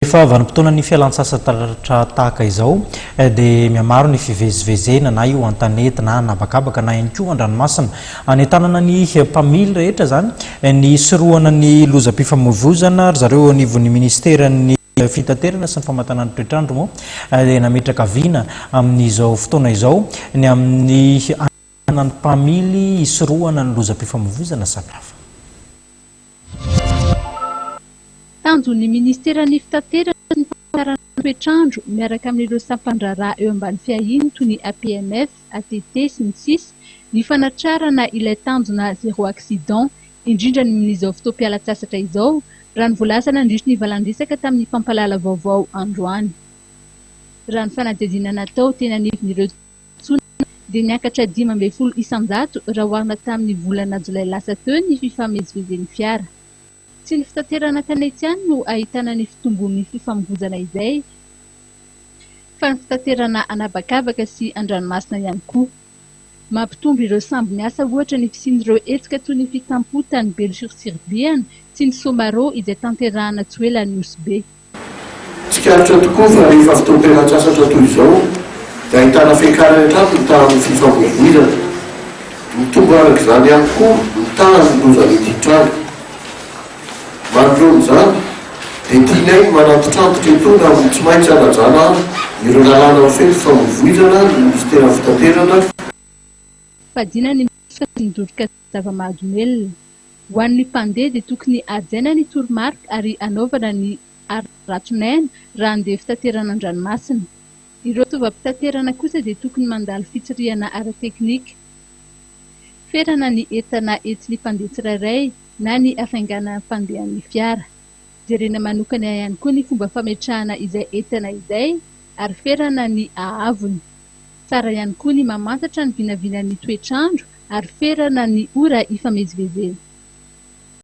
Rehefa vanim-potoana ny fialan-tsasatra tahaka izao dia mihamaro ny fivezivezena na io an-tanety na anabakabaka na ihany koa an-dranomasina. Any tanana ny mpamily rehetra zany ny sorohana ny lozam-pifamoivoizana zareo anivon'ny ministeran'ny fitaterana sy ny famantanana toetrandro moa dia nametraka viana amin'izao fotoana izao ny amin'ny anana ny mpamily isorohana ny lozam-pifamoivoizana samihafa. Tanjon'ny ministeran'ny fitaterana sy ny famantarana toetrandro miaraka amin'ireo sampan-draharaha eo ambany fiahiny toy ny APMF, ATT sy ny SIS ny fanatrarana ilay tanjona zéro accident indrindra amin'izao fotoam-pialan-tsasatra izao raha ny voalasa nandritra ny valan-dresaka tamin'ny fampalala vaovao androany. Raha ny fanadihadiana natao teny anivon'ireo tsona dia niakatra 5 isan-jato raha oharina tamin'ny volana jolay lasa teo ny fifamezivezen'ny fiara. Tsy ny fitaterana tanety ihany no ahitana ny fitombon'ny fifamoivoizana izay, fa ny fitaterana anabakabaka sy an-dranomasina ihany koa. Mampitombo ireo sambo miasa ohatra ny fisian'ireo hetsika toy ny fitampota ny Belle-sur-Sirbiana sy ny Somaro izay tanterahana Tsoela ny Osbe. Tsikaritra tokoa fa rehefa fotoam-pialan-tsasatra toy izao dia ahitana fiakarana hatrany tamin'ny fifamoivoizana. Mitombo araka izany ihany koa ny tanany lozan'ity trano. Mandroany izany dia tianay manantitrantitra etona amin'ny tsy maintsy hanajana ireo lalàna feno fifamoivoizana ny ministeran'ny fitaterana. Fadina ny midoroka zava-mahadomelona. Ho an'ny mpandeha dia tokony hajaina ny toromarika ary anaovana ny ratson'aina raha handeha fitaterana an-dranomasina. Ireo tovam-pitaterana kosa dia tokony mandalo fitsirihana ara-teknika. Ferana ny entana entiny mpandeha tsirairay na ny hafainganana mpandehan'ny fiara. Jerena manokana ihany koa ny fomba fametrahana izay entana izay ary ferana ny ahavony. Tsara ihany koa ny mamantatra ny vinavinan'ny toetrandro ary ferana ny ora ifamezivezena.